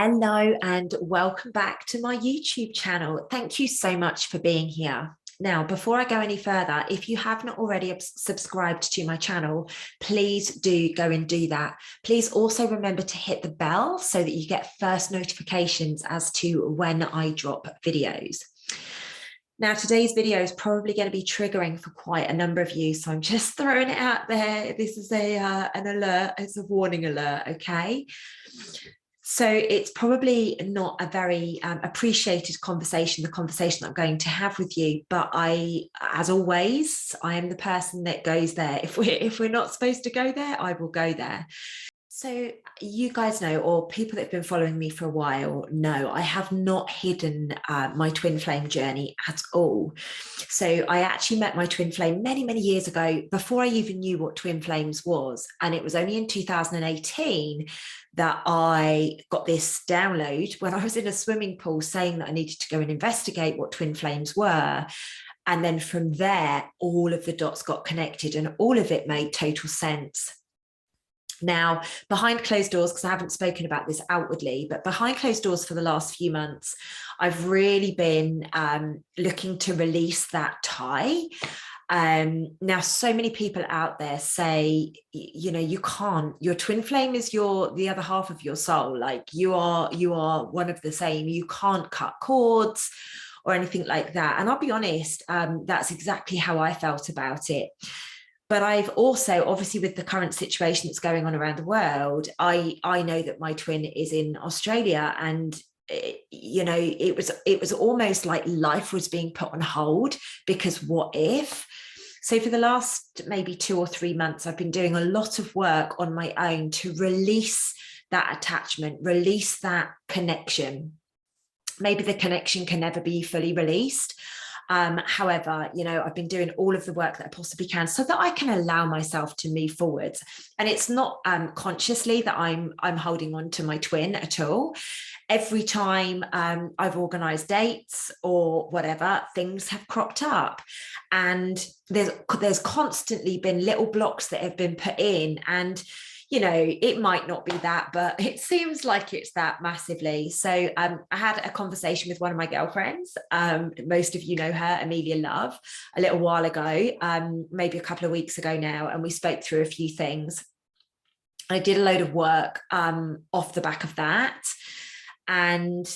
Hello and welcome back to my YouTube channel. Thank you so much for being here. Now, before I go any further, if you have not already subscribed to my channel, please do go and do that. Please also remember to hit the bell so that you get first notifications as to when I drop videos. Now, today's video is probably going to be triggering for quite a number of you, so I'm just throwing it out there. This is an alert, it's a warning alert, okay? So it's probably not a very appreciated conversation, the conversation that I'm going to have with you, but as always, I am the person that goes there. If we're not supposed to go there, I will go there. So you guys know, or people that have been following me for a while know, I have not hidden my twin flame journey at all. So I actually met my twin flame many, many years ago, before I even knew what twin flames was. And it was only in 2018 that I got this download when I was in a swimming pool saying that I needed to go and investigate what twin flames were. And then from there, all of the dots got connected and all of it made total sense. Now, behind closed doors, because I haven't spoken about this outwardly, but behind closed doors for the last few months, I've really been looking to release that tie. Now, so many people out there say, you know, you can't, your twin flame is the other half of your soul. Like you are one of the same. You can't cut cords or anything like that. And I'll be honest, that's exactly how I felt about it. But I've also, obviously, with the current situation that's going on around the world, I know that my twin is in Australia, and you know, it was almost like life was being put on hold because what if? So for the last maybe 2 or 3 months, I've been doing a lot of work on my own to release that attachment, release that connection. Maybe the connection can never be fully released. However, you know, I've been doing all of the work that I possibly can so that I can allow myself to move forwards. And it's not consciously that I'm holding on to my twin at all. Every time I've organized dates or whatever, things have cropped up. And there's constantly been little blocks that have been put in, and you know, it might not be that, but it seems like it's that massively. So I had a conversation with one of my girlfriends. Most of you know her, Amelia Love, a little while ago, maybe a couple of weeks ago now, and we spoke through a few things. I did a load of work off the back of that. And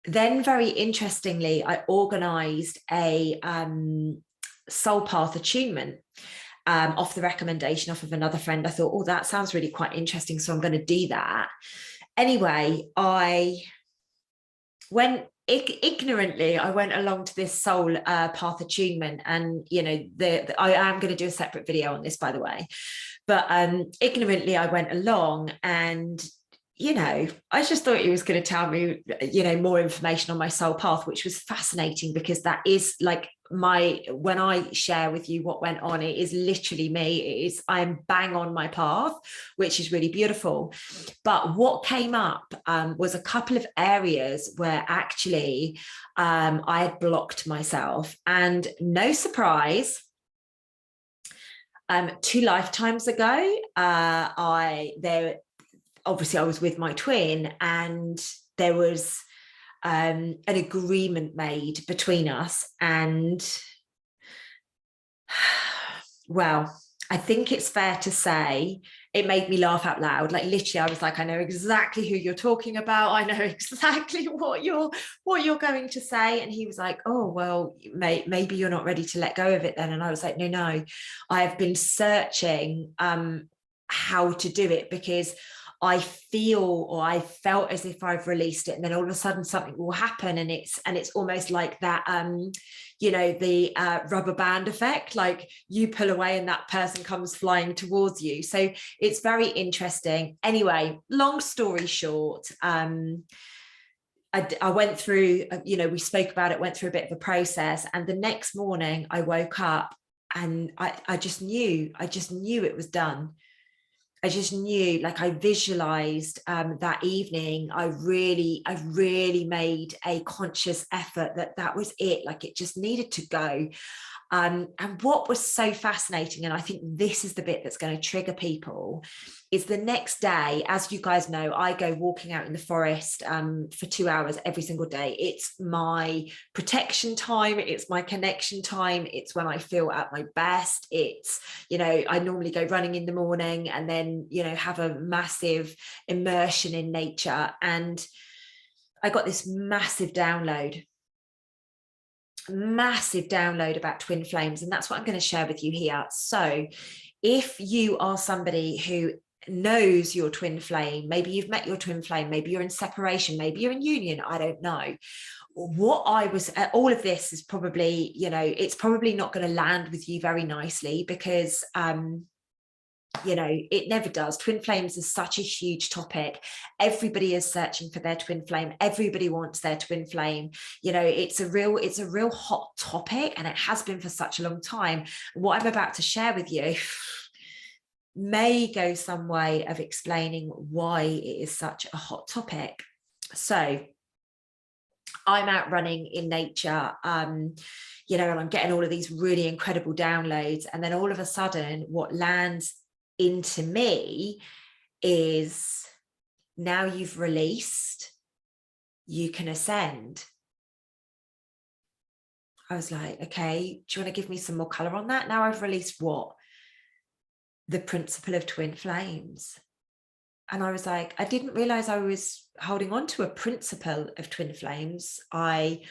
then very interestingly, I organised a soul path attunement off the recommendation of another friend. I thought, oh, that sounds really quite interesting, so I'm going to do that. Anyway, I went ignorantly, I went along to this soul path attunement, and you know, I am going to do a separate video on this, by the way, but ignorantly I went along, and you know, I just thought he was going to tell me, you know, more information on my soul path, which was fascinating because that is like when I share with you what went on, it is literally me. I'm bang on my path, which is really beautiful. But what came up was a couple of areas where actually I had blocked myself, and no surprise, 2 lifetimes ago, obviously I was with my twin, and there was an agreement made between us. And well, I think it's fair to say it made me laugh out loud. Like literally, I was like, I know exactly who you're talking about. I know exactly what you're going to say. And he was like, oh, well, maybe you're not ready to let go of it then. And I was like, no, I have been searching how to do it, because I felt as if I've released it, and then all of a sudden something will happen, and it's almost like that, you know, the rubber band effect, like you pull away and that person comes flying towards you. So it's very interesting. Anyway, long story short, I went through, you know, we spoke about it, went through a bit of a process, and the next morning I woke up and I just knew it was done. I just knew, like I visualized that evening. I really made a conscious effort that was it. Like it just needed to go. And what was so fascinating, and I think this is the bit that's going to trigger people, is the next day, as you guys know, I go walking out in the forest for 2 hours every single day. It's my protection time. It's my connection time. It's when I feel at my best. It's, you know, I normally go running in the morning and then, you know, have a massive immersion in nature. And I got this massive download about twin flames, and that's what I'm going to share with you here. So if you are somebody who knows your twin flame, maybe you've met your twin flame, maybe you're in separation, maybe you're in union, I don't know, what I was, all of this is probably, you know, it's probably not going to land with you very nicely, because you know, it never does. Twin flames is such a huge topic. Everybody is searching for their twin flame. Everybody wants their twin flame. You know, it's a real hot topic, and it has been for such a long time. What I'm about to share with you may go some way of explaining why it is such a hot topic. So I'm out running in nature, you know, and I'm getting all of these really incredible downloads. And then all of a sudden, what lands into me is, now you've released, you can ascend. I was like, okay, do you want to give me some more color on that? Now I've released what? The principle of twin flames. And I was like, I didn't realize I was holding on to a principle of twin flames. I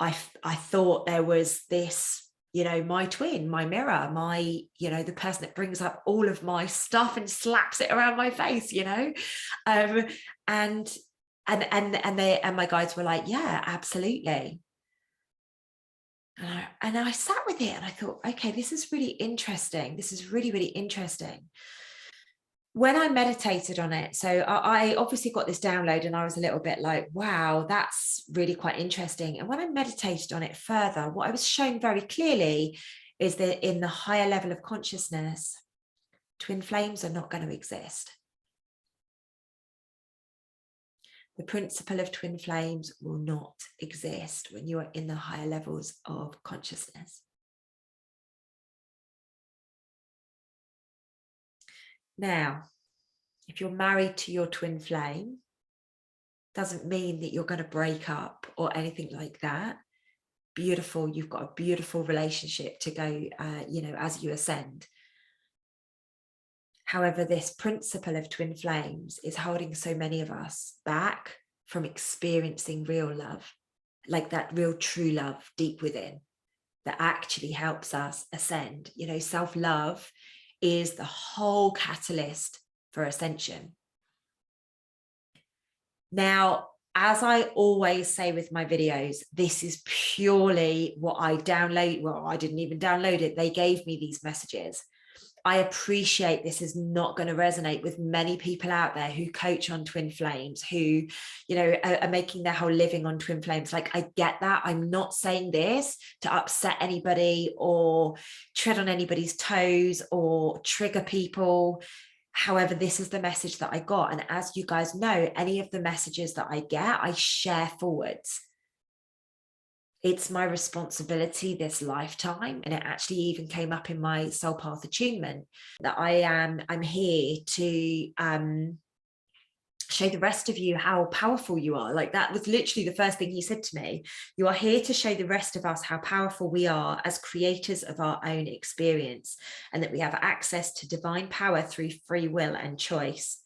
thought there was this, you know, my twin, my mirror, my, you know, the person that brings up all of my stuff and slaps it around my face, you know. And my guides were like, yeah, absolutely. And I sat with it and I thought, okay, this is really interesting. This is really, really interesting. When I meditated on it, so I obviously got this download and I was a little bit like, wow, that's really quite interesting. And when I meditated on it further, what I was shown very clearly is that in the higher level of consciousness, twin flames are not going to exist. The principle of twin flames will not exist when you are in the higher levels of consciousness. Now, if you're married to your twin flame, doesn't mean that you're going to break up or anything like that. Beautiful, you've got a beautiful relationship to go, you know, as you ascend. However, this principle of twin flames is holding so many of us back from experiencing real love, like that real true love deep within, that actually helps us ascend. You know, self-love is the whole catalyst for ascension. Now, as I always say with my videos, this is purely what I download. Well, I didn't even download it. They gave me these messages. I appreciate this is not going to resonate with many people out there who coach on twin flames, who, you know, are making their whole living on twin flames. Like, I get that. I'm not saying this to upset anybody or tread on anybody's toes or trigger people. However, this is the message that I got. And as you guys know, any of the messages that I get, I share forwards. It's my responsibility this lifetime, and it actually even came up in my soul path attunement, that I'm here to show the rest of you how powerful you are. Like, that was literally the first thing he said to me. You are here to show the rest of us how powerful we are as creators of our own experience, and that we have access to divine power through free will and choice.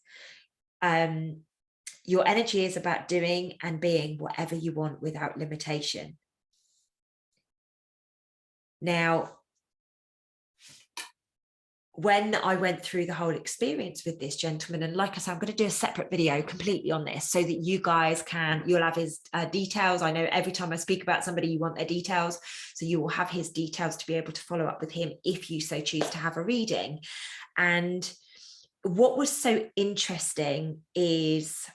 Your energy is about doing and being whatever you want without limitation. Now, when I went through the whole experience with this gentleman, and like I said, I'm going to do a separate video completely on this so that you guys you'll have his details. I know every time I speak about somebody, you want their details. So you will have his details to be able to follow up with him if you so choose to have a reading. And what was so interesting is,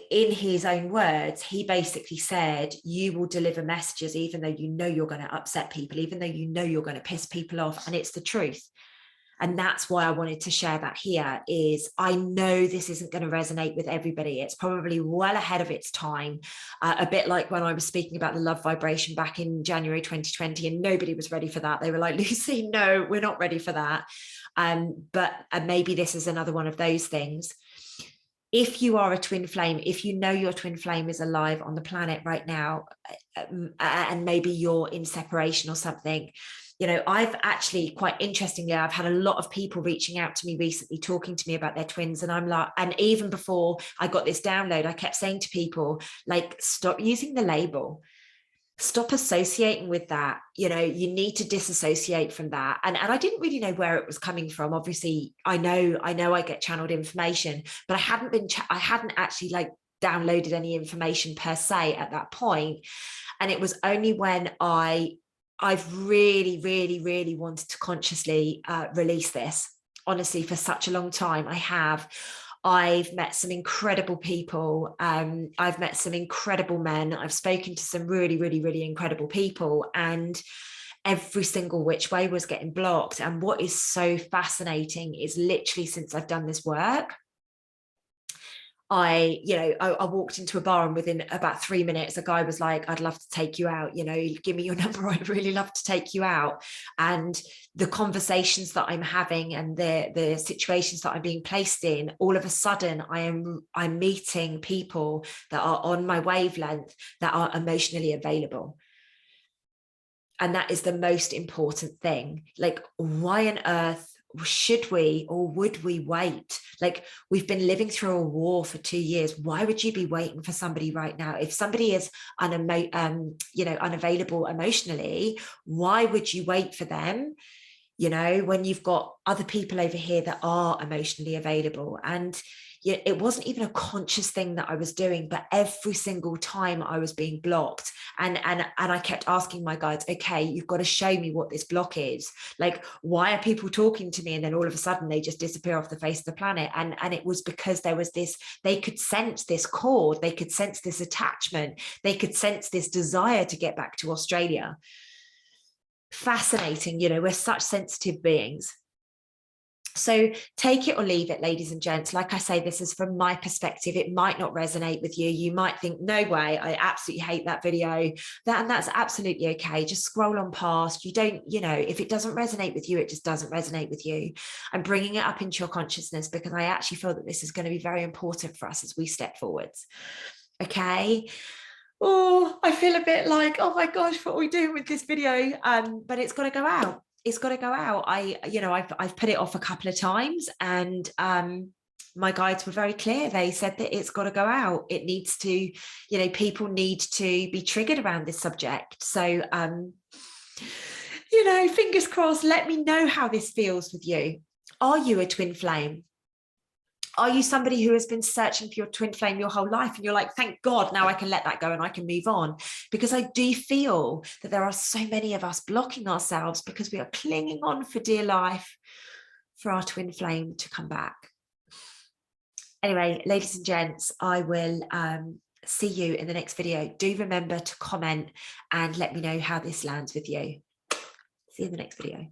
in his own words, he basically said, you will deliver messages even though you know you're going to upset people, even though you know you're going to piss people off, and it's the truth. And that's why I wanted to share that here. Is I know this isn't going to resonate with everybody. It's probably well ahead of its time. A bit like when I was speaking about the love vibration back in January 2020, and nobody was ready for that. They were like, Lucy, no, we're not ready for that. But maybe this is another one of those things. If you are a twin flame, if you know your twin flame is alive on the planet right now, and maybe you're in separation or something, you know, I've actually, quite interestingly, I've had a lot of people reaching out to me recently, talking to me about their twins. And I'm like, and even before I got this download, I kept saying to people, like, stop using the label. Stop associating with that. You know, you need to disassociate from that. And I didn't really know where it was coming from. Obviously, I know I get channeled information, but I hadn't actually like downloaded any information per se at that point. And it was only when I've really, really, really wanted to consciously release this, honestly, for such a long time. I've met some incredible people. I've met some incredible men. I've spoken to some really, really, really incredible people, and every single which way was getting blocked. And what is so fascinating is literally since I've done this work, I walked into a bar, and within about 3 minutes, a guy was like, I'd love to take you out, you know, give me your number. I'd really love to take you out. And the conversations that I'm having and the situations that I'm being placed in, all of a sudden I'm meeting people that are on my wavelength, that are emotionally available. And that is the most important thing. Like, why on earth should we or would we wait? Like, we've been living through a war for 2 years. Why would you be waiting for somebody right now? If somebody is unavailable emotionally, why would you wait for them? You know, when you've got other people over here that are emotionally available. And it wasn't even a conscious thing that I was doing, but every single time I was being blocked, and I kept asking my guides, okay, you've got to show me what this block is. Like, why are people talking to me and then all of a sudden they just disappear off the face of the planet? And it was because there was this, they could sense this cord, they could sense this attachment, they could sense this desire to get back to Australia. Fascinating. You know, we're such sensitive beings. So take it or leave it, ladies and gents. Like I say, this is from my perspective. It might not resonate with you. You might think, no way, I absolutely hate that video. And that's absolutely okay. Just scroll on past. You don't, you know, if it doesn't resonate with you, it just doesn't resonate with you. I'm bringing it up into your consciousness because I actually feel that this is going to be very important for us as we step forwards. Okay. Oh, I feel a bit like, oh my gosh, what are we doing with this video? But it's got to go out. It's got to go out. I've put it off a couple of times, and my guides were very clear. They said that it's got to go out. It needs to, you know, people need to be triggered around this subject. So, you know, fingers crossed, let me know how this feels with you. Are you a twin flame? Are you somebody who has been searching for your twin flame your whole life, and you're like, thank God, now I can let that go and I can move on? Because I do feel that there are so many of us blocking ourselves because we are clinging on for dear life for our twin flame to come back. Anyway, ladies and gents, I will see you in the next video. Do remember to comment and let me know how this lands with you. See you in the next video.